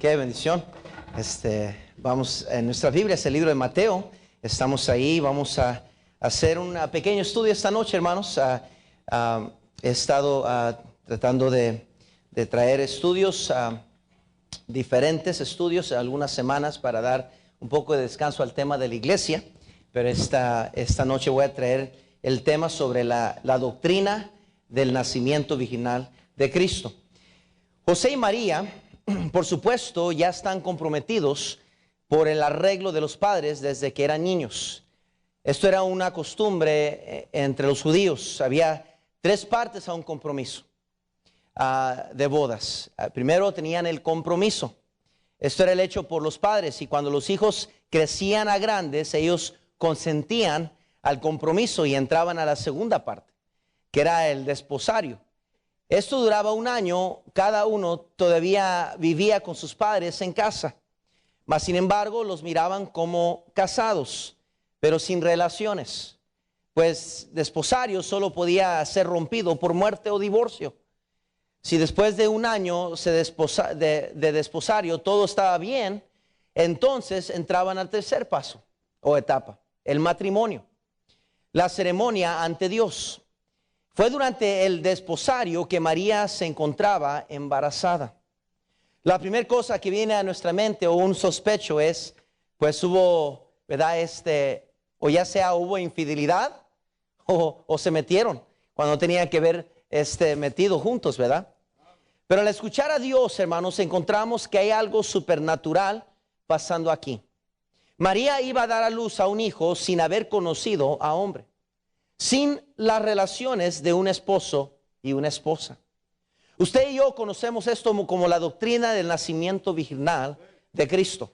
Qué bendición. Vamos en nuestra Biblia, es el libro de Mateo. Estamos ahí, vamos a hacer un pequeño estudio esta noche, hermanos. He estado tratando de traer estudios, diferentes estudios, algunas semanas para dar un poco de descanso al tema de la iglesia. Pero esta noche voy a traer el tema sobre la doctrina del nacimiento virginal de Cristo. José y María, por supuesto, ya están comprometidos por el arreglo de los padres desde que eran niños. Esto era una costumbre entre los judíos. Había tres partes a un compromiso de bodas. Primero tenían el compromiso. Esto era el hecho por los padres, y cuando los hijos crecían a grandes, ellos consentían al compromiso y entraban a la segunda parte, que era el desposario. Esto duraba un año, cada uno todavía vivía con sus padres en casa, mas sin embargo los miraban como casados, pero sin relaciones, pues desposario solo podía ser rompido por muerte o divorcio. Si después de un año de desposario todo estaba bien, entonces entraban al tercer paso o etapa, el matrimonio, la ceremonia ante Dios. Fue durante el desposario que María se encontraba embarazada. La primera cosa que viene a nuestra mente o un sospecho es, pues hubo, ¿verdad? O ya sea hubo infidelidad o se metieron cuando tenían que ver metido juntos, ¿verdad? Pero al escuchar a Dios, hermanos, encontramos que hay algo supernatural pasando aquí. María iba a dar a luz a un hijo sin haber conocido a hombre, sin las relaciones de un esposo y una esposa. Usted y yo conocemos esto como la doctrina del nacimiento virginal de Cristo.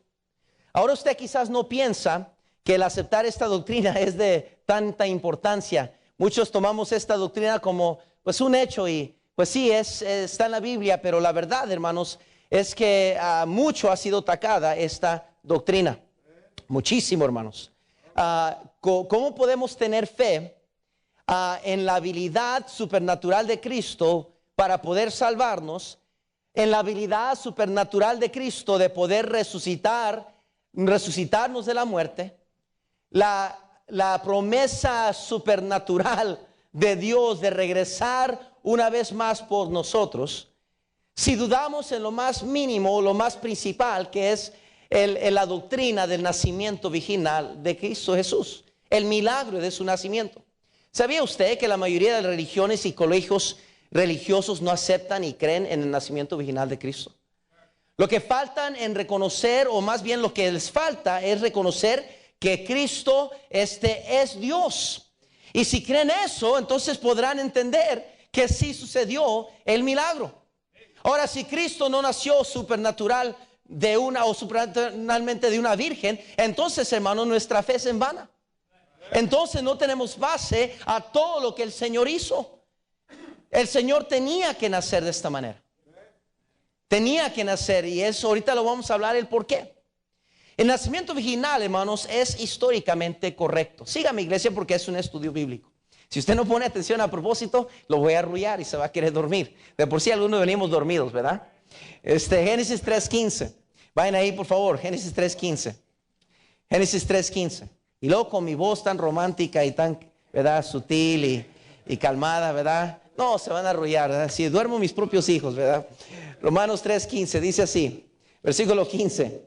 Ahora usted quizás no piensa que el aceptar esta doctrina es de tanta importancia. Muchos tomamos esta doctrina como pues un hecho y pues sí, está en la Biblia, pero la verdad, hermanos, es que mucho ha sido atacada esta doctrina. Muchísimo, hermanos. ¿Cómo podemos tener fe en la habilidad supernatural de Cristo para poder salvarnos, en la habilidad supernatural de Cristo de poder resucitarnos de la muerte, la promesa supernatural de Dios de regresar una vez más por nosotros? Si dudamos en lo más mínimo, lo más principal, que es la doctrina del nacimiento virginal de Cristo Jesús, el milagro de su nacimiento. ¿Sabía usted que la mayoría de las religiones y colegios religiosos no aceptan y creen en el nacimiento virginal de Cristo? Lo que faltan en reconocer, o más bien lo que les falta, es reconocer que Cristo es Dios. Y si creen eso, entonces podrán entender que sí sucedió el milagro. Ahora, si Cristo no nació supernaturalmente de una virgen, entonces, hermano, nuestra fe es en vana. Entonces no tenemos base a todo lo que el Señor hizo. El Señor tenía que nacer de esta manera. Tenía que nacer, y eso ahorita lo vamos a hablar el por qué. El nacimiento virginal, hermanos, es históricamente correcto. Sígame, iglesia, porque es un estudio bíblico. Si usted no pone atención a propósito, lo voy a arrullar y se va a querer dormir. De por sí algunos venimos dormidos, ¿verdad? Génesis 3:15. Vayan ahí, por favor, Génesis 3:15. Génesis 3:15. Y luego con mi voz tan romántica y tan, ¿verdad?, sutil y calmada, ¿verdad? No, se van a arrullar, ¿verdad? Si duermo mis propios hijos, ¿verdad? Romanos 3:15 dice así, versículo 15.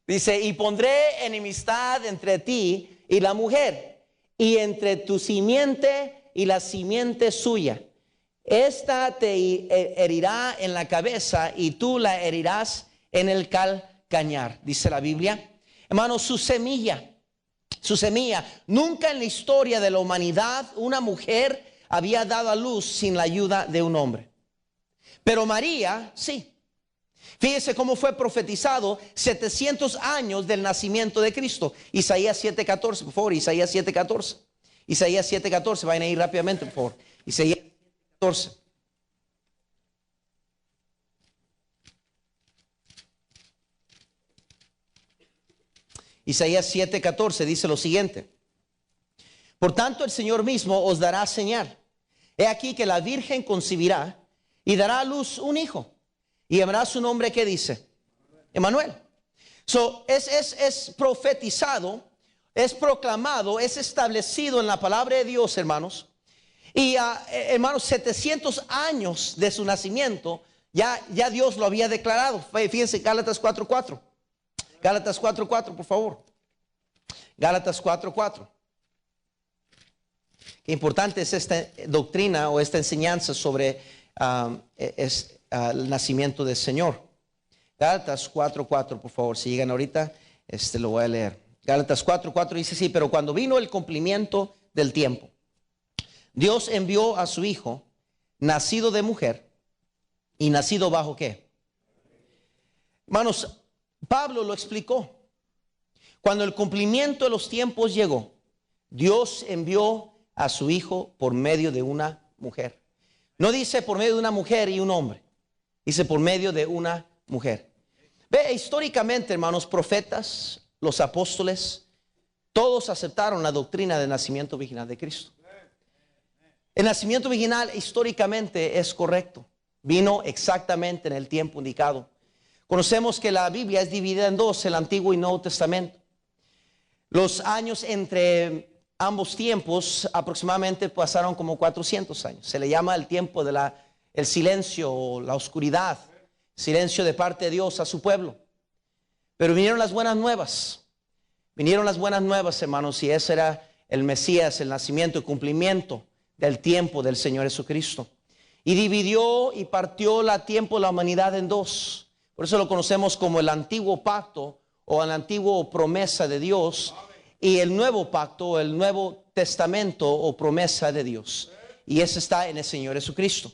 Dice, y pondré enemistad entre ti y la mujer, y entre tu simiente y la simiente suya. Esta te herirá en la cabeza y tú la herirás en el calcañar, dice la Biblia. Hermanos, su semilla. Nunca en la historia de la humanidad una mujer había dado a luz sin la ayuda de un hombre. Pero María, sí. Fíjese cómo fue profetizado 700 años del nacimiento de Cristo. Isaías 7:14, por favor, Isaías 7:14. Isaías 7:14, vayan a ir rápidamente, por favor. Isaías 7:14. Isaías 7:14 dice lo siguiente: por tanto el Señor mismo os dará señal. He aquí que la virgen concebirá y dará a luz un hijo, y llamará su nombre, ¿qué dice? Emmanuel. So, es profetizado, es proclamado, es establecido en la palabra de Dios, hermanos. Y hermanos, 700 años de su nacimiento, ya Dios lo había declarado. Fíjense, Gálatas 4:4. Gálatas 4:4, por favor. Gálatas 4:4. Qué importante es esta doctrina o esta enseñanza sobre el nacimiento del Señor. Gálatas 4:4, por favor, si llegan ahorita, lo voy a leer. Gálatas 4:4 dice así: pero cuando vino el cumplimiento del tiempo, Dios envió a su Hijo, nacido de mujer y nacido bajo ¿qué? Hermanos, Pablo lo explicó. Cuando el cumplimiento de los tiempos llegó, Dios envió a su Hijo por medio de una mujer. No dice por medio de una mujer y un hombre, dice por medio de una mujer. Ve, históricamente, hermanos, profetas, los apóstoles, todos aceptaron la doctrina del nacimiento virginal de Cristo. El nacimiento virginal históricamente es correcto. Vino exactamente en el tiempo indicado. Conocemos que la Biblia es dividida en dos, el Antiguo y Nuevo Testamento. Los años entre ambos tiempos aproximadamente pasaron como 400 años. Se le llama el tiempo de el silencio o la oscuridad. Silencio de parte de Dios a su pueblo. Pero vinieron las buenas nuevas. Vinieron las buenas nuevas, hermanos, y ese era el Mesías, el nacimiento y cumplimiento del tiempo del Señor Jesucristo. Y dividió y partió el tiempo de la humanidad en dos. Por eso lo conocemos como el antiguo pacto o la antigua promesa de Dios y el nuevo pacto o el nuevo testamento o promesa de Dios. Y ese está en el Señor Jesucristo.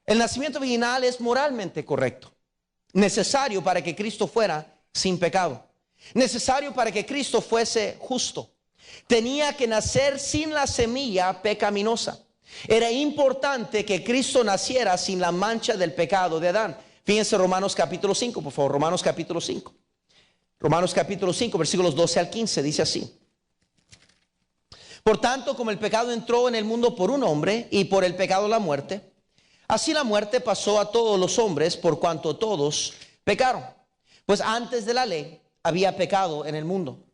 El nacimiento virginal es moralmente correcto, necesario para que Cristo fuera sin pecado, necesario para que Cristo fuese justo. Tenía que nacer sin la semilla pecaminosa. Era importante que Cristo naciera sin la mancha del pecado de Adán. Fíjense Romanos capítulo 5, por favor. Romanos capítulo 5. Romanos capítulo 5, versículos 12 al 15, dice así: por tanto, como el pecado entró en el mundo por un hombre, y por el pecado la muerte, así la muerte pasó a todos los hombres, por cuanto todos pecaron. Pues antes de la ley había pecado en el mundo,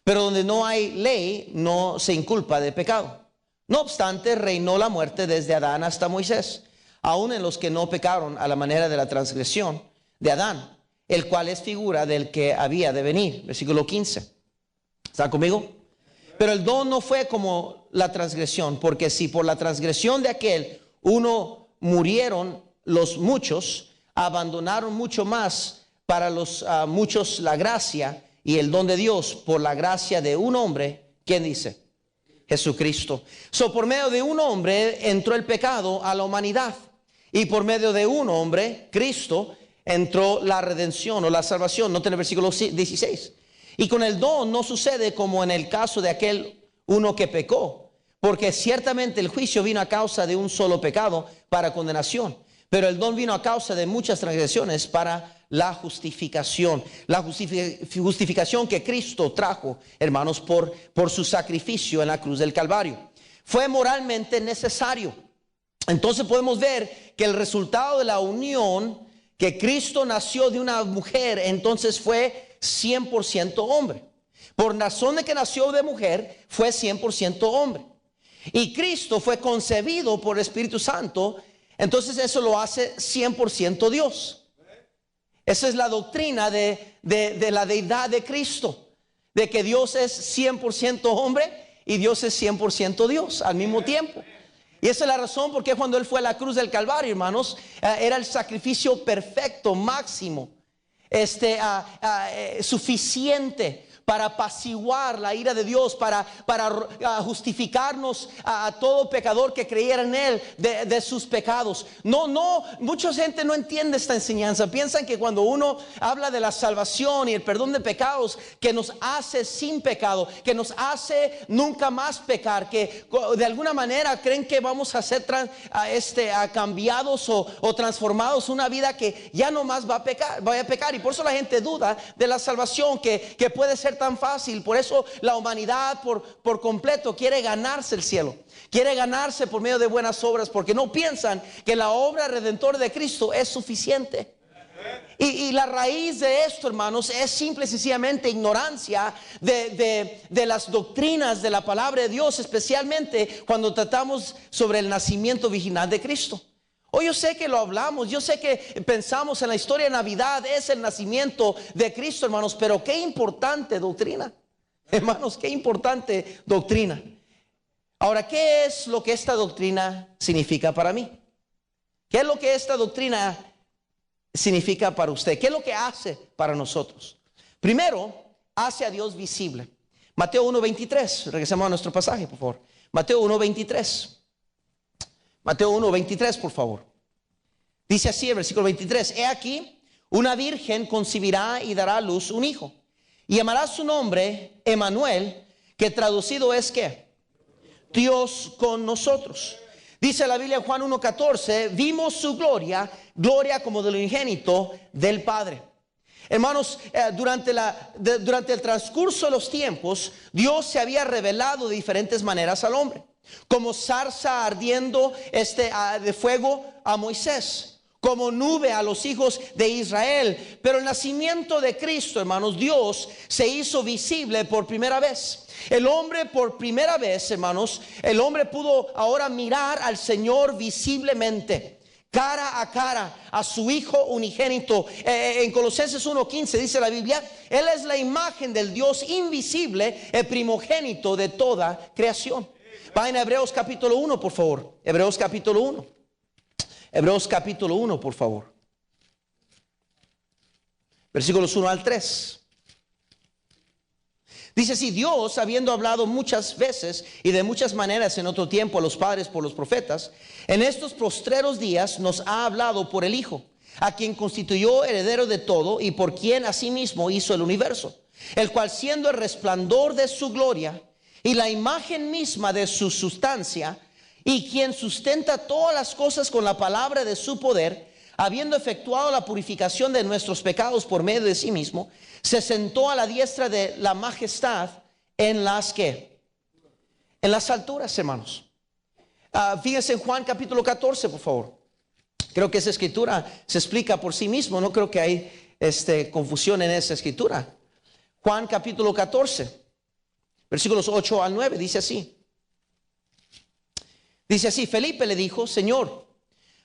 pero donde no hay ley no se inculpa de pecado. No obstante, reinó la muerte desde Adán hasta Moisés, aun en los que no pecaron a la manera de la transgresión de Adán, el cual es figura del que había de venir. Versículo 15. ¿Está conmigo? Pero el don no fue como la transgresión, porque si por la transgresión de aquel uno murieron los muchos, abandonaron mucho más para los muchos la gracia y el don de Dios por la gracia de un hombre. ¿Quién dice? Jesucristo. Por medio de un hombre entró el pecado a la humanidad, y por medio de un hombre, Cristo, entró la redención o la salvación. Noten el versículo 16. Y con el don no sucede como en el caso de aquel uno que pecó, porque ciertamente el juicio vino a causa de un solo pecado para condenación, pero el don vino a causa de muchas transgresiones para la justificación. La justificación que Cristo trajo, hermanos, por su sacrificio en la cruz del Calvario. Fue moralmente necesario. Entonces podemos ver que el resultado de la unión, que Cristo nació de una mujer, entonces fue 100% hombre. Por razón de que nació de mujer, fue 100% hombre. Y Cristo fue concebido por el Espíritu Santo, entonces eso lo hace 100% Dios. Esa es la doctrina de la deidad de Cristo, de que Dios es 100% hombre y Dios es 100% Dios al mismo tiempo. Y esa es la razón por qué cuando Él fue a la cruz del Calvario, hermanos, era el sacrificio perfecto, máximo, suficiente para apaciguar la ira de Dios, para justificarnos a todo pecador que creyera en Él de sus pecados. No, mucha gente no entiende esta enseñanza. Piensan que cuando uno habla de la salvación y el perdón de pecados, que nos hace sin pecado, que nos hace nunca más pecar, que de alguna manera creen que vamos a ser cambiados o transformados, una vida que ya no más va a pecar. Y por eso la gente duda de la salvación, que puede ser tan fácil. Por eso la humanidad por completo quiere ganarse el cielo, quiere ganarse por medio de buenas obras, porque no piensan que la obra redentora de Cristo es suficiente. Y la raíz de esto, hermanos, es simple y sencillamente ignorancia de las doctrinas de la palabra de Dios, especialmente cuando tratamos sobre el nacimiento virginal de Cristo. Hoy yo sé que lo hablamos, yo sé que pensamos en la historia de Navidad, es el nacimiento de Cristo, hermanos, pero qué importante doctrina, hermanos, qué importante doctrina. Ahora, ¿qué es lo que esta doctrina significa para mí? ¿Qué es lo que esta doctrina significa para usted? ¿Qué es lo que hace para nosotros? Primero, hace a Dios visible. Mateo 1:23, regresemos a nuestro pasaje, por favor. Mateo 1:23. Mateo 1:23, por favor. Dice así el versículo 23: He aquí, una virgen concebirá y dará a luz un hijo, y llamará su nombre Emmanuel, que traducido es ¿qué? Dios con nosotros. Dice la Biblia en Juan 1:14: vimos su gloria, gloria como del unigénito del Padre. Hermanos, durante el transcurso de los tiempos, Dios se había revelado de diferentes maneras al hombre, como zarza ardiendo de fuego a Moisés, como nube a los hijos de Israel. Pero el nacimiento de Cristo, hermanos, Dios se hizo visible por primera vez. El hombre por primera vez, hermanos, el hombre pudo ahora mirar al Señor visiblemente, cara a cara, a su Hijo unigénito. En Colosenses 1:15 dice la Biblia: Él es la imagen del Dios invisible, el primogénito de toda creación. Vayan a Hebreos capítulo 1, por favor. Hebreos capítulo 1. Hebreos capítulo 1, por favor. Versículos 1 al 3. Dice así: Dios, habiendo hablado muchas veces y de muchas maneras en otro tiempo a los padres por los profetas, en estos postreros días nos ha hablado por el Hijo, a quien constituyó heredero de todo y por quien asimismo hizo el universo, el cual, siendo el resplandor de su gloria y la imagen misma de su sustancia, y quien sustenta todas las cosas con la palabra de su poder, habiendo efectuado la purificación de nuestros pecados por medio de sí mismo, se sentó a la diestra de la majestad en las ¿qué? En las alturas, hermanos. Fíjense en Juan capítulo 14, por favor. Creo que esa escritura se explica por sí mismo. No creo que hay confusión en esa escritura. Juan capítulo 14, versículos 8 al 9, dice así. Dice así: Felipe le dijo: Señor,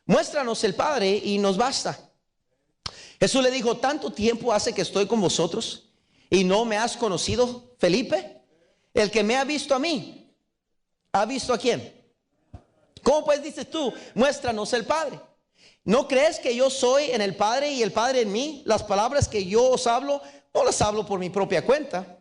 muéstranos el Padre y nos basta. Jesús le dijo: ¿tanto tiempo hace que estoy con vosotros y no me has conocido, Felipe? El que me ha visto a mí, ¿ha visto a quién? ¿Cómo pues dices tú, muéstranos el Padre? ¿No crees que yo soy en el Padre y el Padre en mí? Las palabras que yo os hablo, no las hablo por mi propia cuenta,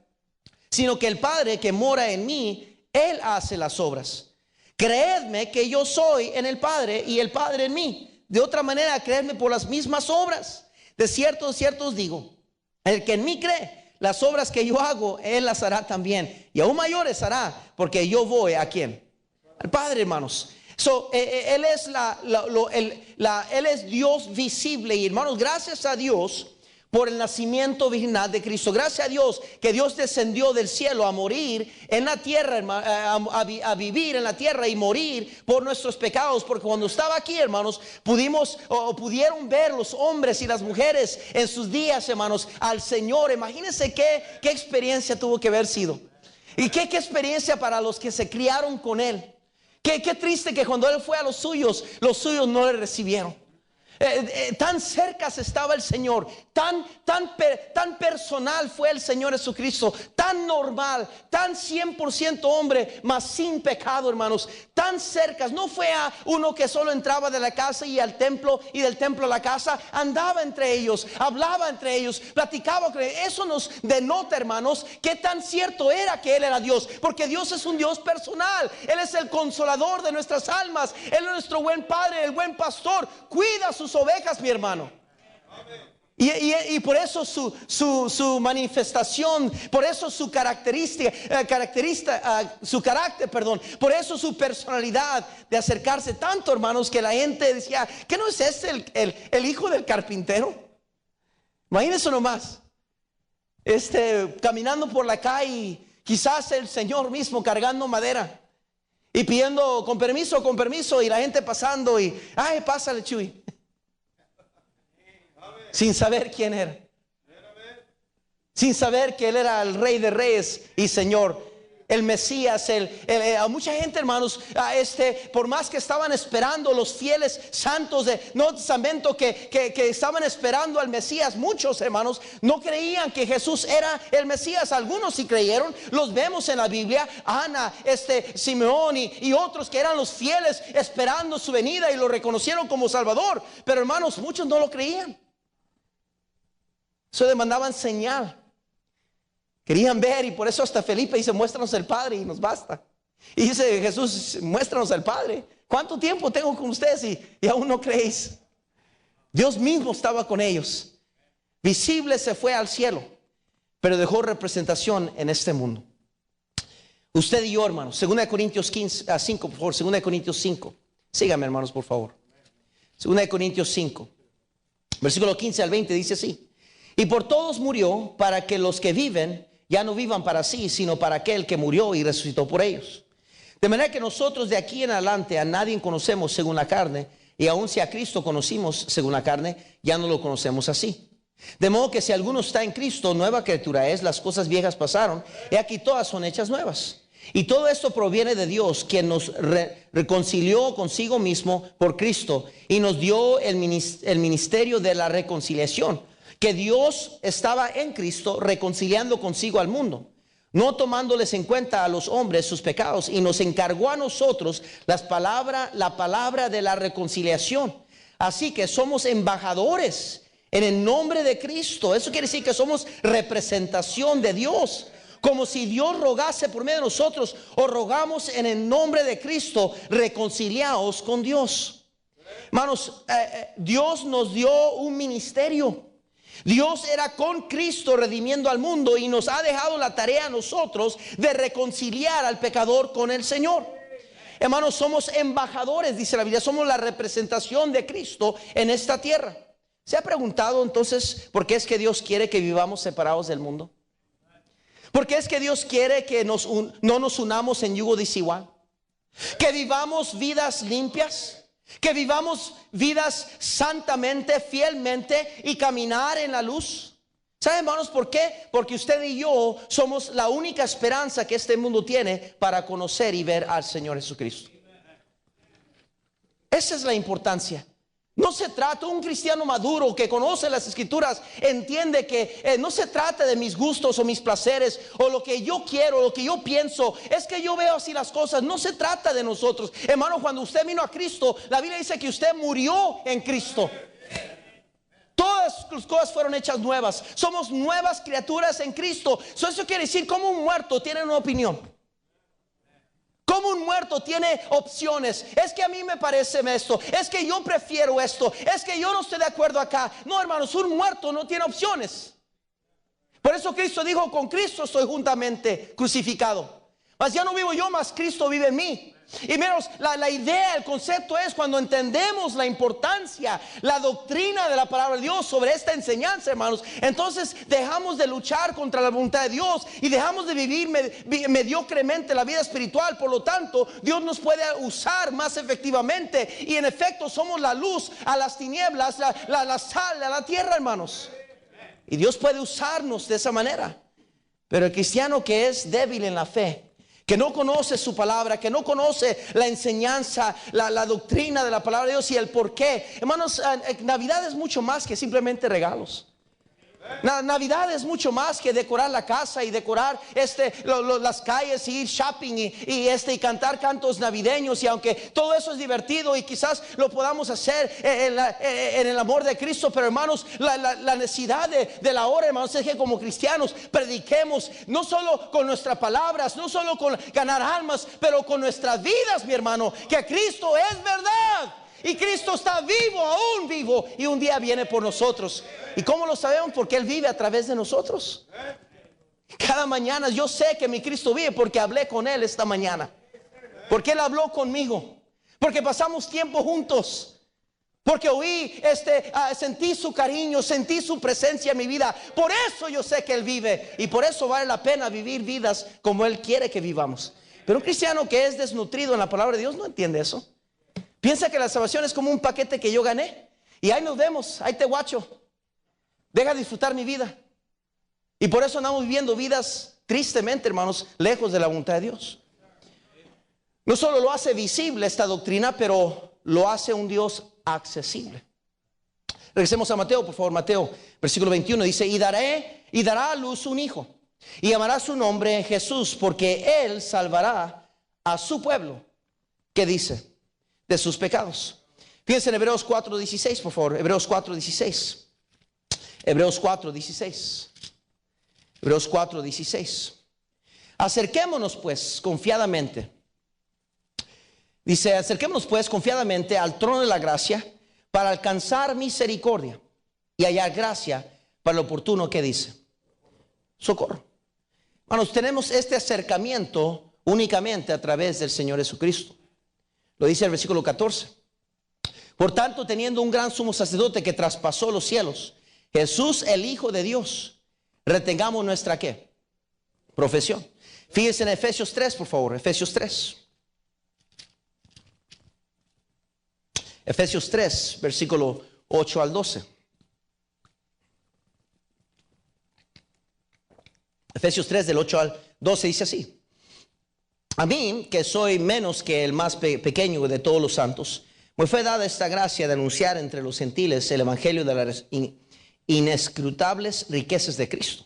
sino que el Padre que mora en mí, Él hace las obras. Creedme que yo soy en el Padre y el Padre en mí. De otra manera, creedme por las mismas obras. De cierto os digo, el que en mí cree, las obras que yo hago, Él las hará también, y aún mayores hará, porque yo voy ¿a quién? Al Padre, hermanos. Él es Él es Dios visible. Y hermanos, gracias a Dios por el nacimiento virginal de Cristo. Gracias a Dios que Dios descendió del cielo a morir en la tierra, a vivir en la tierra y morir por nuestros pecados. Porque cuando estaba aquí, hermanos, pudieron ver los hombres y las mujeres en sus días, hermanos, al Señor. Imagínense qué experiencia tuvo que haber sido. Y qué experiencia para los que se criaron con Él. Qué triste que cuando Él fue a los suyos no le recibieron. Tan cerca estaba el Señor, tan personal fue el Señor Jesucristo, tan normal, tan 100% hombre, mas sin pecado, hermanos, tan cerca. No fue a uno que solo entraba de la casa y al templo, y del templo a la casa, andaba entre ellos, hablaba entre ellos, platicaba con ellos. Eso nos denota, hermanos, qué tan cierto era que Él era Dios, porque Dios es un Dios personal. Él es el consolador de nuestras almas, Él es nuestro buen Padre, el buen pastor, cuida sus ovejas, mi hermano. Y por eso su manifestación, por eso su característica, su carácter, perdón, por eso su personalidad de acercarse tanto, hermanos, que la gente decía: ¿qué no es el hijo del carpintero? Imagínense nomás, caminando por la calle, quizás el Señor mismo cargando madera y pidiendo con permiso, y la gente pasando y: ay, pásale, Chuy. sin saber quién era, sin saber que Él era el Rey de Reyes y Señor, el Mesías. A mucha gente, hermanos, por más que estaban esperando los fieles santos de Nuevo Testamento que estaban esperando al Mesías, muchos hermanos no creían que Jesús era el Mesías. Algunos sí creyeron, los vemos en la Biblia, Ana, Simeón y otros que eran los fieles esperando su venida y lo reconocieron como Salvador. Pero hermanos, muchos no lo creían. Eso demandaban señal. Querían ver, y por eso hasta Felipe dice: muéstranos el Padre y nos basta. Y dice Jesús: muéstranos el Padre. ¿Cuánto tiempo tengo con ustedes y aún no creéis? Dios mismo estaba con ellos. Visible se fue al cielo, pero dejó representación en este mundo. Usted y yo, hermanos, 2 Corintios 5, por favor, 2 Corintios 5. Síganme, hermanos, por favor. 2 Corintios 5, versículo 15 al 20 dice así: y por todos murió, para que los que viven ya no vivan para sí, sino para aquel que murió y resucitó por ellos. De manera que nosotros de aquí en adelante a nadie conocemos según la carne, y aun si a Cristo conocimos según la carne, ya no lo conocemos así. De modo que si alguno está en Cristo, nueva criatura es, las cosas viejas pasaron, y aquí todas son hechas nuevas. Y todo esto proviene de Dios, quien nos reconcilió consigo mismo por Cristo y nos dio el ministerio de la reconciliación. Que Dios estaba en Cristo reconciliando consigo al mundo, no tomándoles en cuenta a los hombres sus pecados, y nos encargó a nosotros la palabra de la reconciliación. Así que somos embajadores en el nombre de Cristo. Eso quiere decir que somos representación de Dios. Como si Dios rogase por medio de nosotros, o rogamos en el nombre de Cristo, reconciliaos con Dios. Hermanos, Dios nos dio un ministerio. Dios era con Cristo redimiendo al mundo, y nos ha dejado la tarea a nosotros de reconciliar al pecador con el Señor. Hermanos, somos embajadores, dice la Biblia, somos la representación de Cristo en esta tierra. ¿Se ha preguntado entonces por qué es que Dios quiere que vivamos separados del mundo? ¿Por qué es que Dios quiere que no nos unamos en yugo desigual? Que vivamos vidas limpias, que vivamos vidas santamente, fielmente, y caminar en la luz. ¿Saben, hermanos, por qué? Porque usted y yo somos la única esperanza que este mundo tiene para conocer y ver al Señor Jesucristo. Esa es la importancia. No se trata, un cristiano maduro que conoce las Escrituras entiende que no se trata de mis gustos o mis placeres o lo que yo quiero, lo que yo pienso. Es que yo veo así las cosas. No se trata de nosotros. Hermano, cuando usted vino a Cristo, la Biblia dice que usted murió en Cristo. Todas las cosas fueron hechas nuevas. Somos nuevas criaturas en Cristo. Eso quiere decir, como un muerto tiene una opinión. Como un muerto tiene opciones. Es que a mí me parece esto, es que yo prefiero esto, es que yo no estoy de acuerdo acá. No, hermanos, un muerto no tiene opciones. Por eso Cristo dijo: con Cristo estoy juntamente crucificado, mas ya no vivo yo, mas Cristo vive en mí. Y menos la idea, el concepto es, cuando entendemos la importancia, la doctrina de la palabra de Dios sobre esta enseñanza, hermanos, entonces dejamos de luchar contra la voluntad de Dios y dejamos de vivir mediocremente la vida espiritual. Por lo tanto, Dios nos puede usar más efectivamente, y en efecto somos la luz a las tinieblas, la sal a la tierra, hermanos. Y Dios puede usarnos de esa manera. Pero el cristiano que es débil en la fe, que no conoce su palabra, que no conoce la enseñanza, la doctrina de la palabra de Dios y el por qué. Hermanos, Navidad es mucho más que simplemente regalos. Navidad es mucho más que decorar la casa y decorar las calles y ir shopping y cantar cantos navideños. Y aunque todo eso es divertido y quizás lo podamos hacer en el amor de Cristo, pero hermanos, la necesidad de la hora, hermanos, es que como cristianos prediquemos no solo con nuestras palabras, no solo con ganar almas, pero con nuestras vidas, mi hermano, que Cristo es verdad. Y Cristo está vivo, aún vivo, y un día viene por nosotros. ¿Y cómo lo sabemos? Porque Él vive a través de nosotros. Cada mañana yo sé que mi Cristo vive porque hablé con Él esta mañana, porque Él habló conmigo, porque pasamos tiempo juntos, porque oí, sentí su cariño, sentí su presencia en mi vida. Por eso yo sé que Él vive, y por eso vale la pena vivir vidas como Él quiere que vivamos. Pero un cristiano que es desnutrido en la palabra de Dios no entiende eso. Piensa que la salvación es como un paquete que yo gané y ahí nos vemos, ahí te guacho. Deja de disfrutar mi vida. Y por eso andamos viviendo vidas tristemente, hermanos, lejos de la voluntad de Dios. No solo lo hace visible esta doctrina, pero lo hace un Dios accesible. Regresemos a Mateo, por favor. Mateo, versículo 21 dice: y dará a luz un hijo, y llamará su nombre Jesús, porque él salvará a su pueblo. ¿Qué dice? De sus pecados. Fíjense en Hebreos 4:16, por favor. Hebreos 4:16. Hebreos 4:16. Hebreos 4:16. Acerquémonos pues confiadamente. Dice: acerquémonos pues confiadamente al trono de la gracia, para alcanzar misericordia y hallar gracia para lo oportuno. ¿Qué dice? Socorro. Hermanos, tenemos este acercamiento únicamente a través del Señor Jesucristo. Lo dice el versículo 14. Por tanto, teniendo un gran sumo sacerdote que traspasó los cielos, Jesús, el Hijo de Dios, retengamos nuestra ¿qué? Profesión. Fíjense en Efesios 3, por favor. Efesios 3. Efesios 3, versículo 8 al 12. Efesios 3, del 8 al 12 dice así: a mí, que soy menos que el más pequeño de todos los santos, me fue dada esta gracia de anunciar entre los gentiles el evangelio de las inescrutables riquezas de Cristo,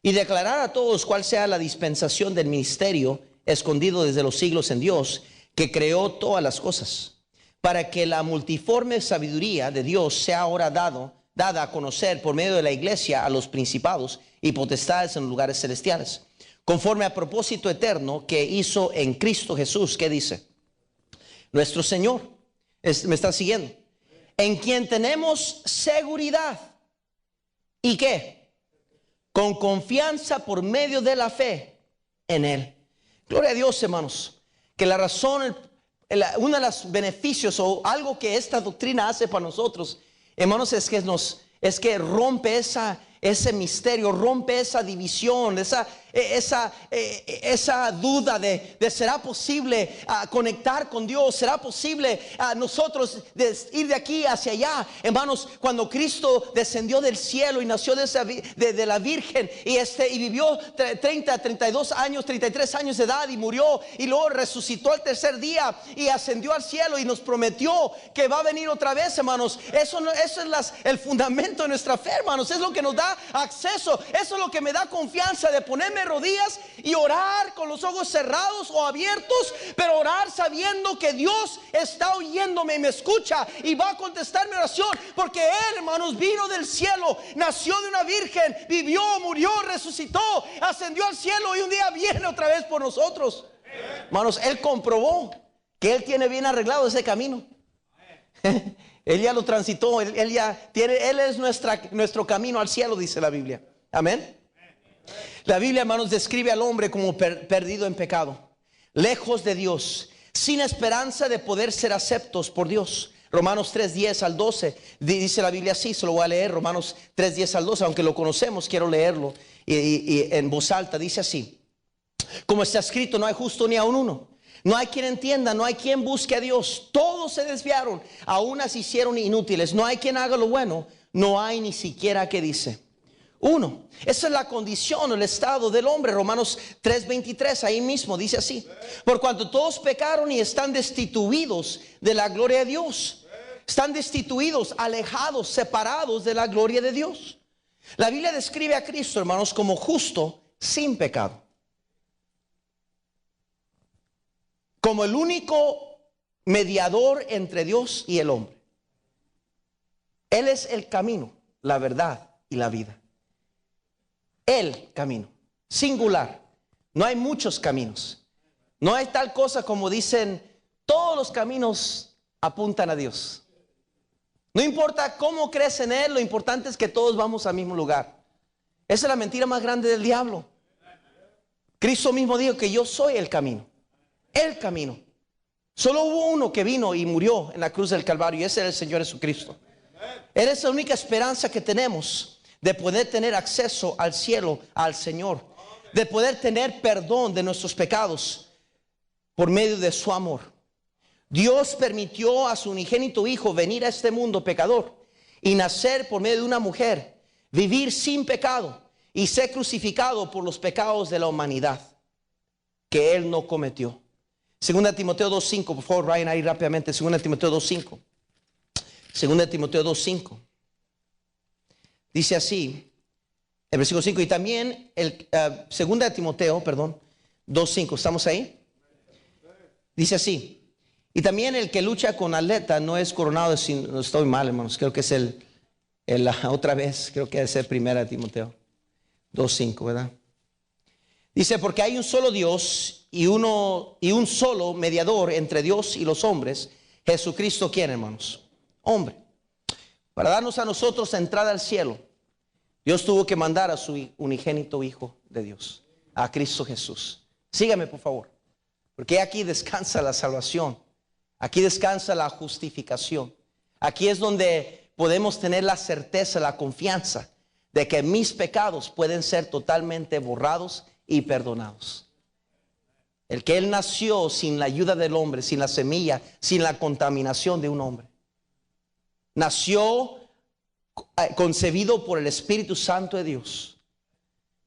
y declarar a todos cuál sea la dispensación del misterio escondido desde los siglos en Dios, que creó todas las cosas, para que la multiforme sabiduría de Dios sea ahora dada a conocer por medio de la iglesia a los principados y potestades en los lugares celestiales, conforme a propósito eterno que hizo en Cristo Jesús. ¿Qué dice? Nuestro Señor. ¿Me está siguiendo? En quien tenemos seguridad. ¿Y qué? Con confianza por medio de la fe en Él. Gloria a Dios, hermanos, que la razón, uno de los beneficios o algo que esta doctrina hace para nosotros, hermanos, es que rompe ese misterio, rompe esa división, esa duda de será posible conectar con Dios, será posible nosotros ir de aquí hacia allá. Hermanos, cuando Cristo descendió del cielo y nació de la Virgen y vivió 30, 32 años, 33 años de edad, y murió, y luego resucitó al tercer día y ascendió al cielo y nos prometió que va a venir otra vez, hermanos. Eso es el fundamento de nuestra fe, hermanos. Es lo que nos da acceso. Eso es lo que me da confianza de ponerme de rodillas y orar con los ojos cerrados o abiertos, pero orar sabiendo que Dios está oyéndome y me escucha y va a contestar mi oración, porque Él, hermanos, vino del cielo, nació de una virgen, vivió, murió, resucitó, ascendió al cielo y un día viene otra vez por nosotros. Hermanos, Él comprobó que Él tiene bien arreglado ese camino. Él ya lo transitó, Él es nuestro camino al cielo, dice la Biblia. Amén. La Biblia, hermanos, describe al hombre como perdido en pecado, lejos de Dios, sin esperanza de poder ser aceptos por Dios. Romanos 3:10 al 12 dice la Biblia así. Se lo voy a leer. Romanos 3:10 al 12, aunque lo conocemos, quiero leerlo y en voz alta. Dice así: como está escrito, no hay justo ni aun uno, no hay quien entienda, no hay quien busque a Dios. Todos se desviaron, a unas hicieron inútiles. No hay quien haga lo bueno, no hay ni siquiera que dice uno. Esa es la condición, el estado del hombre. Romanos 3:23, ahí mismo dice así: por cuanto todos pecaron y están destituidos de la gloria de Dios. Están destituidos, alejados, separados de la gloria de Dios. La Biblia describe a Cristo, hermanos, como justo sin pecado, como el único mediador entre Dios y el hombre. Él es el camino, la verdad y la vida. El camino, singular. No hay muchos caminos. No hay tal cosa como dicen, todos los caminos apuntan a Dios. No importa cómo crees en Él, lo importante es que todos vamos al mismo lugar. Esa es la mentira más grande del diablo. Cristo mismo dijo que yo soy el camino. El camino. Solo hubo uno que vino y murió en la cruz del Calvario, y ese era el Señor Jesucristo. Él es la única esperanza que tenemos de poder tener acceso al cielo, al Señor, de poder tener perdón de nuestros pecados por medio de su amor. Dios permitió a su unigénito Hijo venir a este mundo pecador y nacer por medio de una mujer, vivir sin pecado y ser crucificado por los pecados de la humanidad que Él no cometió. 2 Timoteo 2:5, por favor, vayan ahí rápidamente. 2 Timoteo 2:5. 2 Timoteo 2:5. Dice así, el versículo 5, y también el 2 Timoteo, 2:5, ¿estamos ahí? Dice así, y también el que lucha con atleta no es coronado, no estoy mal, hermanos, creo que es otra vez, creo que es el 1 Timoteo 2:5, ¿verdad? Dice, porque hay un solo Dios y un solo mediador entre Dios y los hombres, Jesucristo, ¿quién, hermanos? Hombre. Para darnos a nosotros entrada al cielo, Dios tuvo que mandar a su unigénito Hijo de Dios, a Cristo Jesús. Sígame, por favor, porque aquí descansa la salvación, aquí descansa la justificación. Aquí es donde podemos tener la certeza, la confianza de que mis pecados pueden ser totalmente borrados y perdonados. El que Él nació sin la ayuda del hombre, sin la semilla, sin la contaminación de un hombre. Nació concebido por el Espíritu Santo de Dios,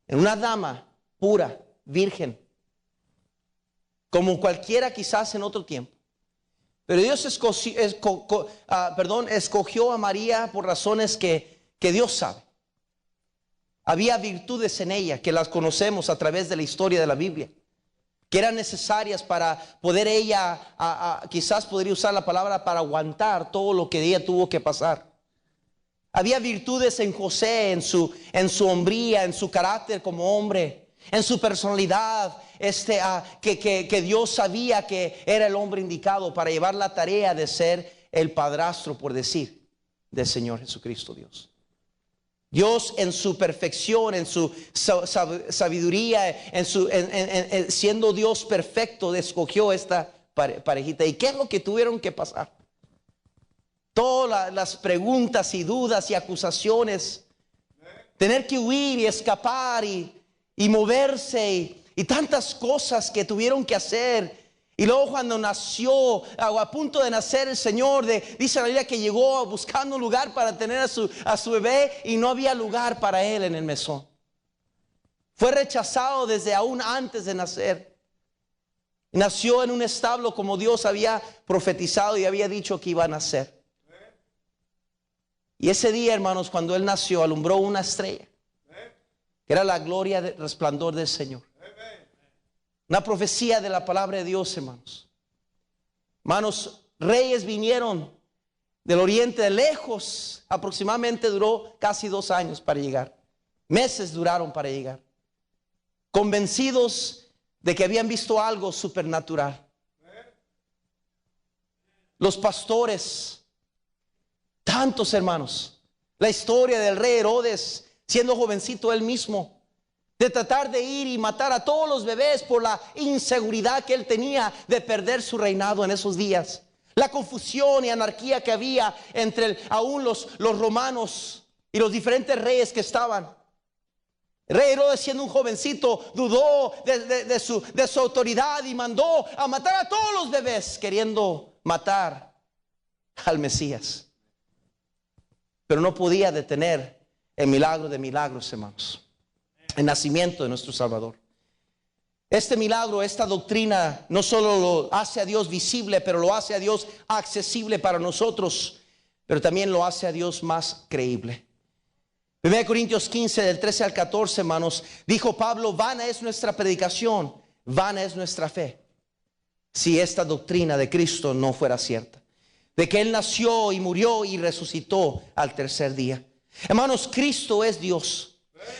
en una dama pura, virgen, como cualquiera quizás en otro tiempo. Pero Dios escogió a María por razones que Dios sabe. Había virtudes en ella que las conocemos a través de la historia de la Biblia, que eran necesarias para poder ella, quizás podría usar la palabra, para aguantar todo lo que ella tuvo que pasar. Había virtudes en José, en su hombría, en su carácter como hombre, en su personalidad, que Dios sabía que era el hombre indicado para llevar la tarea de ser el padrastro, por decir, del Señor Jesucristo Dios. Dios en su perfección, en su sabiduría, siendo Dios perfecto, escogió esta parejita. ¿Y qué es lo que tuvieron que pasar? Todas las preguntas y dudas y acusaciones, tener que huir y escapar y moverse y tantas cosas que tuvieron que hacer. Y luego cuando nació, a punto de nacer el Señor, dice la Biblia que llegó buscando un lugar para tener a su bebé y no había lugar para él en el mesón. Fue rechazado desde aún antes de nacer. Nació en un establo como Dios había profetizado y había dicho que iba a nacer. Y ese día, hermanos, cuando él nació, alumbró una estrella, que era la gloria del resplandor del Señor. Una profecía de la palabra de Dios, hermanos. Hermanos, reyes vinieron del oriente de lejos. Aproximadamente duró casi 2 años para llegar. Meses duraron para llegar. Convencidos de que habían visto algo supernatural. Los pastores, tantos hermanos. La historia del rey Herodes, siendo jovencito él mismo, de tratar de ir y matar a todos los bebés por la inseguridad que él tenía de perder su reinado en esos días. La confusión y anarquía que había entre aún los romanos y los diferentes reyes que estaban. El rey Herodes, siendo un jovencito, dudó de su autoridad y mandó a matar a todos los bebés, queriendo matar al Mesías. Pero no podía detener el milagro de milagros, hermanos. El nacimiento de nuestro Salvador. Este milagro, esta doctrina, no solo lo hace a Dios visible, pero lo hace a Dios accesible para nosotros, pero también lo hace a Dios más creíble. 1 Corintios 15, del 13 al 14, hermanos, dijo Pablo: vana es nuestra predicación, vana es nuestra fe, si esta doctrina de Cristo no fuera cierta, de que Él nació y murió y resucitó al tercer día. Hermanos, Cristo es Dios.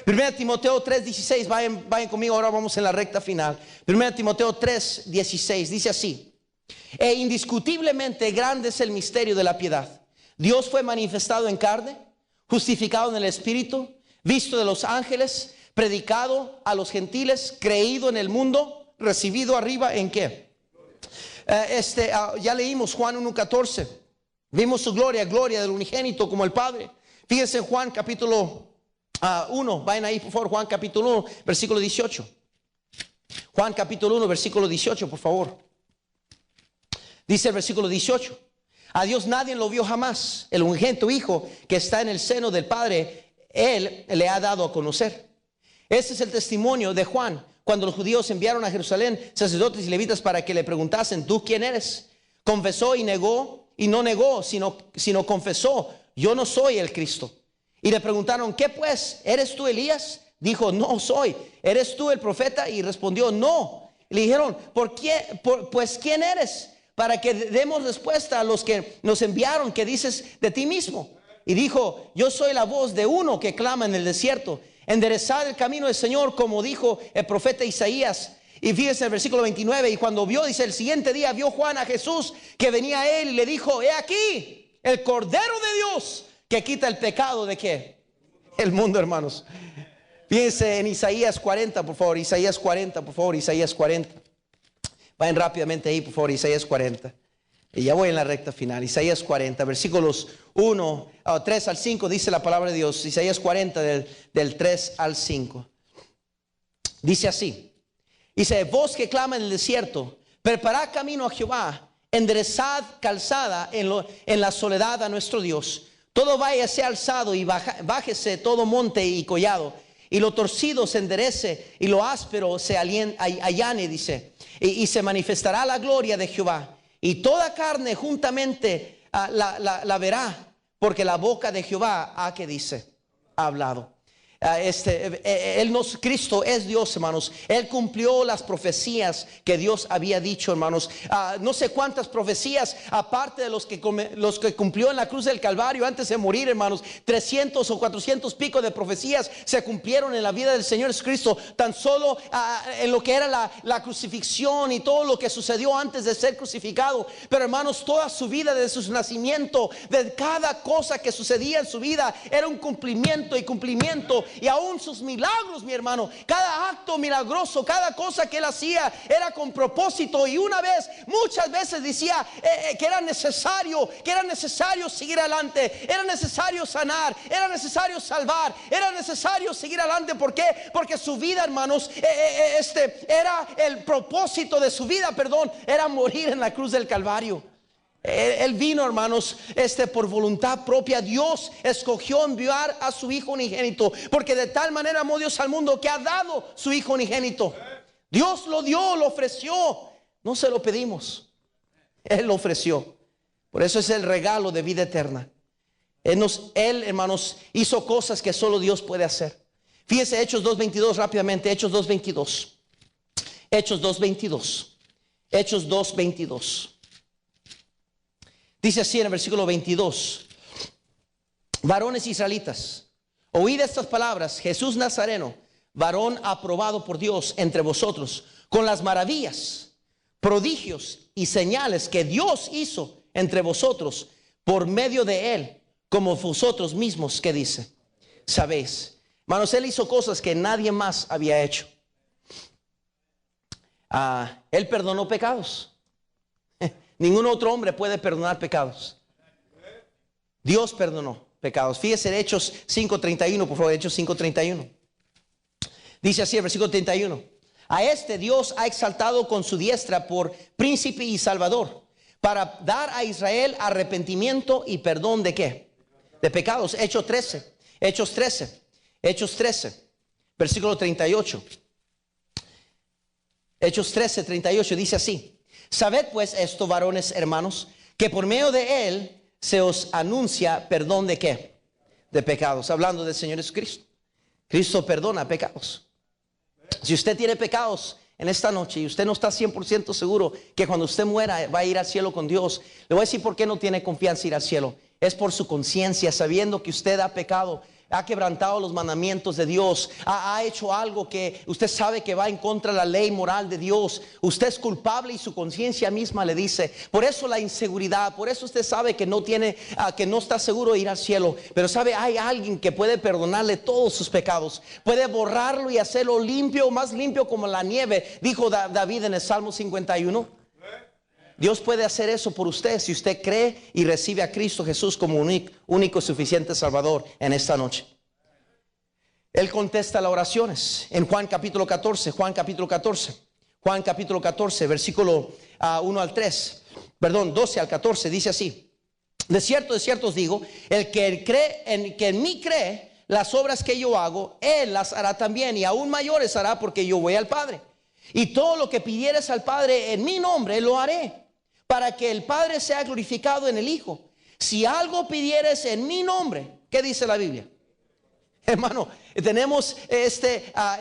1 Timoteo 3:16, vayan conmigo, ahora vamos en la recta final. 1 Timoteo 3:16 dice así: e indiscutiblemente grande es el misterio de la piedad. Dios fue manifestado en carne, justificado en el Espíritu, visto de los ángeles, predicado a los gentiles, creído en el mundo, recibido arriba ¿en qué? Ya leímos Juan 1:14. Vimos su gloria, gloria del unigénito como el Padre. Fíjense en Juan capítulo 1, vayan ahí por favor, Juan capítulo 1, versículo 18. Juan capítulo 1, versículo 18, por favor. Dice el versículo 18: a Dios nadie lo vio jamás. El unigénito Hijo que está en el seno del Padre, Él le ha dado a conocer. Este es el testimonio de Juan, cuando los judíos enviaron a Jerusalén sacerdotes y levitas para que le preguntasen: ¿tú quién eres? Confesó y negó, y no negó, sino confesó: yo no soy el Cristo. Y le preguntaron: ¿qué pues? ¿Eres tú Elías? Dijo: no soy. ¿Eres tú el profeta? Y respondió: no. Y le dijeron: pues ¿quién eres? Para que demos respuesta a los que nos enviaron. ¿Qué dices de ti mismo? Y dijo: yo soy la voz de uno que clama en el desierto: enderezad el camino del Señor, como dijo el profeta Isaías. Y fíjese el versículo 29. Y cuando vio, dice, el siguiente día vio Juan a Jesús que venía a él, y le dijo: he aquí el Cordero de Dios que quita el pecado ¿de qué? El mundo, hermanos. Fíjense en Isaías 40, por favor. Isaías 40, por favor. Isaías 40. Vayan rápidamente ahí, por favor. Isaías 40. Y ya voy en la recta final. Isaías 40, versículos 3 al 5, dice la palabra de Dios. Isaías 40, del 3 al 5. Dice así. Dice: voz que clama en el desierto, preparad camino a Jehová, enderezad calzada en la soledad a nuestro Dios. Todo valle sea alzado y bájese todo monte y collado, y lo torcido se enderece y lo áspero se allane, dice. Y se manifestará la gloria de Jehová, y toda carne juntamente la verá, porque la boca de Jehová ¿qué dice? Ha hablado. Cristo es Dios, hermanos. Él cumplió las profecías que Dios había dicho, hermanos. No sé cuántas profecías, aparte de los que cumplió en la cruz del Calvario antes de morir, hermanos. 300 o 400 pico de profecías se cumplieron en la vida del Señor Jesucristo, tan solo en lo que era la crucifixión y todo lo que sucedió antes de ser crucificado. Pero, hermanos, toda su vida, desde su nacimiento, de cada cosa que sucedía en su vida, era un cumplimiento y cumplimiento. Y aún sus milagros, mi hermano, cada acto milagroso, cada cosa que él hacía era con propósito. Y muchas veces decía que era necesario seguir adelante, era necesario sanar, era necesario salvar, era necesario seguir adelante. ¿Por qué? Porque su vida, hermanos, era el propósito de su vida, era morir en la cruz del Calvario. Él vino, hermanos, por voluntad propia. Dios escogió enviar a su Hijo unigénito, porque de tal manera amó Dios al mundo que ha dado su Hijo unigénito. Dios lo dio, lo ofreció. No se lo pedimos, Él lo ofreció. Por eso es el regalo de vida eterna. Él, hermanos, hizo cosas que solo Dios puede hacer. Fíjese Hechos 2:22 rápidamente. Hechos 2:22. Hechos 2:22. Hechos 2:22. Dice así en el versículo 22: varones israelitas, oíd estas palabras: Jesús Nazareno, varón aprobado por Dios entre vosotros, con las maravillas, prodigios y señales que Dios hizo entre vosotros por medio de él, como vosotros mismos, ¿qué dice? Sabéis. Hermanos, él hizo cosas que nadie más había hecho. Él perdonó pecados. Ningún otro hombre puede perdonar pecados. Dios perdonó pecados. Fíjese en Hechos 5:31, por favor. Hechos 5:31. Dice así el versículo 31: a Dios ha exaltado con su diestra por príncipe y salvador, para dar a Israel arrepentimiento y perdón ¿de qué? De pecados. Hechos 13, versículo 38. Hechos 13:38 dice así: sabed pues esto, varones hermanos, que por medio de él se os anuncia perdón ¿de qué? De pecados. Hablando del Señor Jesucristo. Cristo perdona pecados. Si usted tiene pecados en esta noche y usted no está 100% seguro que cuando usted muera va a ir al cielo con Dios, le voy a decir por qué no tiene confianza ir al cielo. Es por su conciencia, sabiendo que usted ha pecado, ha quebrantado los mandamientos de Dios, ha hecho algo que usted sabe que va en contra de la ley moral de Dios. Usted es culpable y su conciencia misma le dice. Por eso la inseguridad, por eso usted sabe que no está seguro de ir al cielo. Pero sabe, hay alguien que puede perdonarle todos sus pecados, puede borrarlo y hacerlo limpio, más limpio como la nieve, dijo David en el Salmo 51. Dios puede hacer eso por usted si usted cree y recibe a Cristo Jesús como único y suficiente Salvador en esta noche. Él contesta las oraciones en Juan capítulo 14, versículo 12 al 14, dice así: de cierto os digo, el que en mí cree, las obras que yo hago, Él las hará también, y aún mayores hará, porque yo voy al Padre. Y todo lo que pidieres al Padre en mi nombre, lo haré, para que el Padre sea glorificado en el Hijo. Si algo pidieres en mi nombre, ¿qué dice la Biblia? Hermano, tenemos esa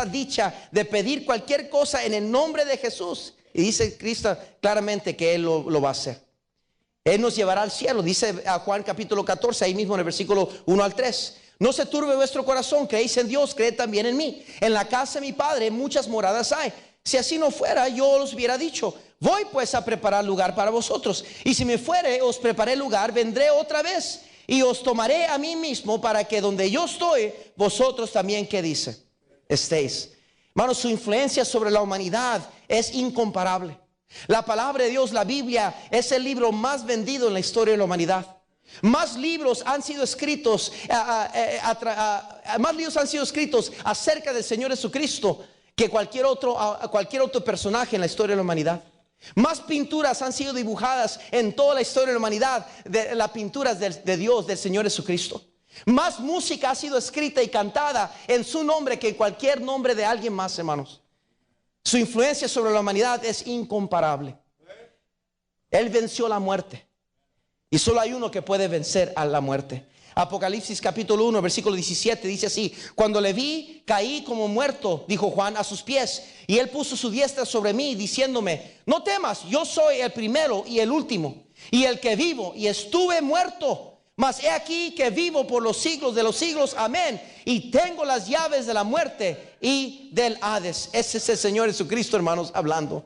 dicha de pedir cualquier cosa en el nombre de Jesús. Y dice Cristo claramente que Él lo va a hacer. Él nos llevará al cielo. Dice a Juan capítulo 14, ahí mismo en el versículo 1 al 3. No se turbe vuestro corazón, creéis en Dios, creed también en mí. En la casa de mi Padre muchas moradas hay. Si así no fuera, yo os hubiera dicho, voy pues a preparar lugar para vosotros. Y si me fuere, os preparé lugar, vendré otra vez y os tomaré a mí mismo, para que donde yo estoy, vosotros también, ¿qué dice? Estéis. Hermanos, su influencia sobre la humanidad es incomparable. La palabra de Dios, la Biblia, es el libro más vendido en la historia de la humanidad. Más libros han sido escritos, acerca del Señor Jesucristo que cualquier otro personaje en la historia de la humanidad. Más pinturas han sido dibujadas en toda la historia de la humanidad, de las pinturas de Dios, del Señor Jesucristo. Más música ha sido escrita y cantada en su nombre que en cualquier nombre de alguien más, hermanos. Su influencia sobre la humanidad es incomparable. Él venció la muerte, y solo hay uno que puede vencer a la muerte. Apocalipsis capítulo 1 versículo 17 dice así: cuando le vi, caí como muerto, dijo Juan, a sus pies, y él puso su diestra sobre mí, diciéndome, no temas, yo soy el primero y el último, y el que vivo, y estuve muerto, mas he aquí que vivo por los siglos de los siglos, amén, y tengo las llaves de la muerte y del Hades. Ese es el Señor Jesucristo, hermanos, hablando.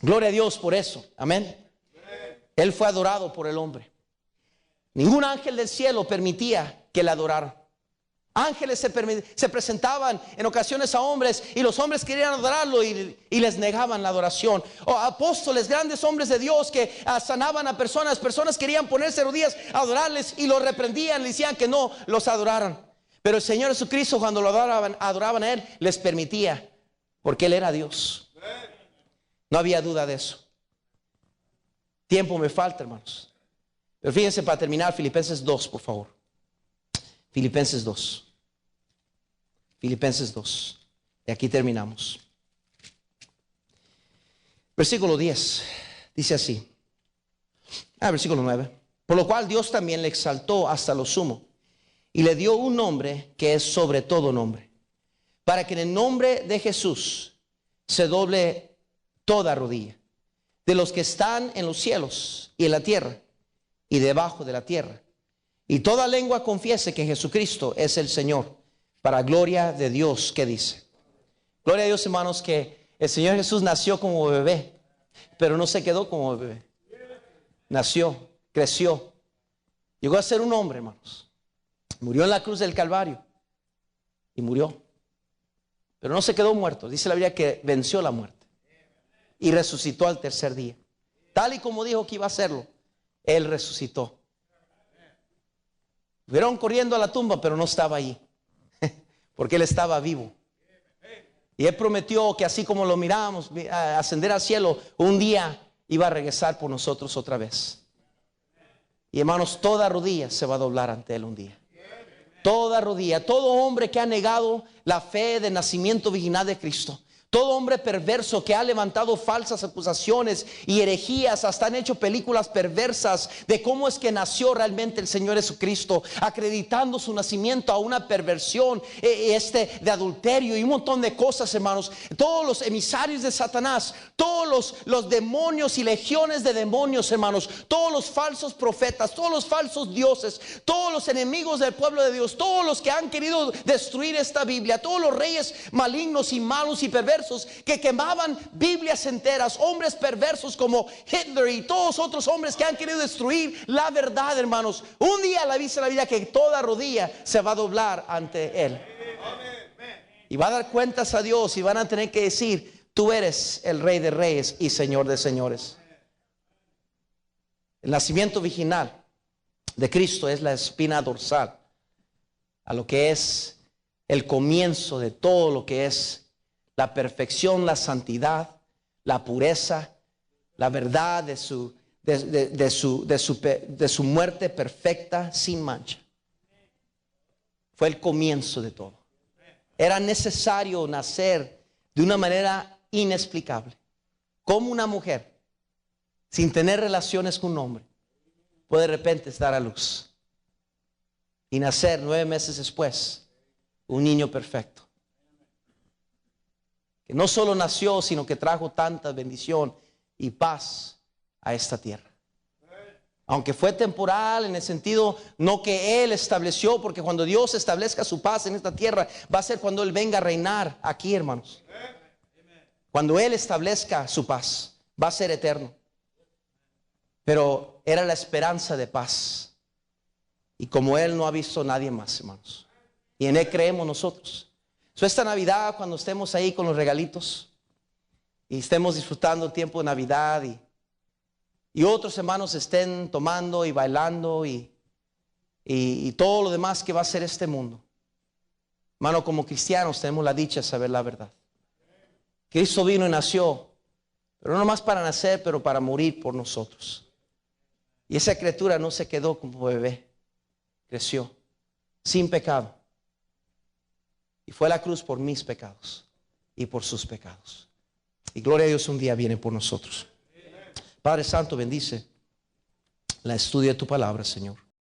Gloria a Dios por eso, amén. Él fue adorado por el hombre. Ningún ángel del cielo permitía que le adoraran. Ángeles se presentaban en ocasiones a hombres, y los hombres querían adorarlo y les negaban la adoración. O apóstoles, grandes hombres de Dios que sanaban a personas querían ponerse rodillas a adorarles y los reprendían, le decían que no los adoraran. Pero el Señor Jesucristo, cuando lo adoraban a Él, les permitía, porque Él era Dios. No había duda de eso. Tiempo me falta, hermanos. Pero fíjense, para terminar, Filipenses 2, por favor. Filipenses 2. Filipenses 2. Y aquí terminamos. Versículo 10. Dice así. Versículo 9. Por lo cual Dios también le exaltó hasta lo sumo, y le dio un nombre que es sobre todo nombre, para que en el nombre de Jesús se doble toda rodilla, de los que están en los cielos y en la tierra y debajo de la tierra, y toda lengua confiese que Jesucristo es el Señor, para gloria de Dios. ¿Qué dice? Gloria a Dios, hermanos, que el Señor Jesús nació como bebé, pero no se quedó como bebé. Nació, creció, llegó a ser un hombre, hermanos. Murió en la cruz del Calvario y murió, pero no se quedó muerto. Dice la Biblia que venció la muerte y resucitó al tercer día, tal y como dijo que iba a hacerlo. Él resucitó. Fueron corriendo a la tumba, pero no estaba allí, porque Él estaba vivo. Y Él prometió que así como lo mirábamos ascender al cielo, un día iba a regresar por nosotros otra vez. Y hermanos, toda rodilla se va a doblar ante Él un día. Toda rodilla, todo hombre que ha negado la fe del nacimiento virginal de Cristo, todo hombre perverso que ha levantado falsas acusaciones y herejías, hasta han hecho películas perversas de cómo es que nació realmente el Señor Jesucristo, acreditando su nacimiento a una perversión de adulterio y un montón de cosas, hermanos. Todos los emisarios de Satanás, todos los demonios y legiones de demonios, hermanos, todos los falsos profetas, todos los falsos dioses, todos los enemigos del pueblo de Dios, todos los que han querido destruir esta Biblia, todos los reyes malignos y malos y perversos que quemaban Biblias enteras, hombres perversos como Hitler y todos otros hombres que han querido destruir la verdad, hermanos. Un día la dice la Biblia que toda rodilla se va a doblar ante Él y va a dar cuentas a Dios, y van a tener que decir: tú eres el Rey de Reyes y Señor de Señores. El nacimiento virginal de Cristo es la espina dorsal a lo que es el comienzo de todo lo que es la perfección, la santidad, la pureza, la verdad de su muerte perfecta sin mancha. fue el comienzo de todo. Era necesario nacer de una manera inexplicable. Como una mujer, sin tener relaciones con un hombre, puede de repente dar a luz y nacer 9 meses después un niño perfecto, que no solo nació, sino que trajo tanta bendición y paz a esta tierra. Aunque fue temporal en el sentido no que Él estableció, porque cuando Dios establezca su paz en esta tierra va a ser cuando Él venga a reinar aquí, hermanos. Cuando Él establezca su paz va a ser eterno. Pero era la esperanza de paz. Y como Él no ha visto nadie más, hermanos. Y en Él creemos nosotros. Esta Navidad, cuando estemos ahí con los regalitos y estemos disfrutando el tiempo de Navidad y otros hermanos estén tomando y bailando y todo lo demás que va a ser este mundo. Hermano, como cristianos tenemos la dicha de saber la verdad. Cristo vino y nació, pero no nomás para nacer, pero para morir por nosotros. Y esa criatura no se quedó como bebé, creció sin pecado. Y fue a la cruz por mis pecados y por sus pecados. Y gloria a Dios, un día viene por nosotros. Padre Santo, bendice la estudio de tu palabra, Señor.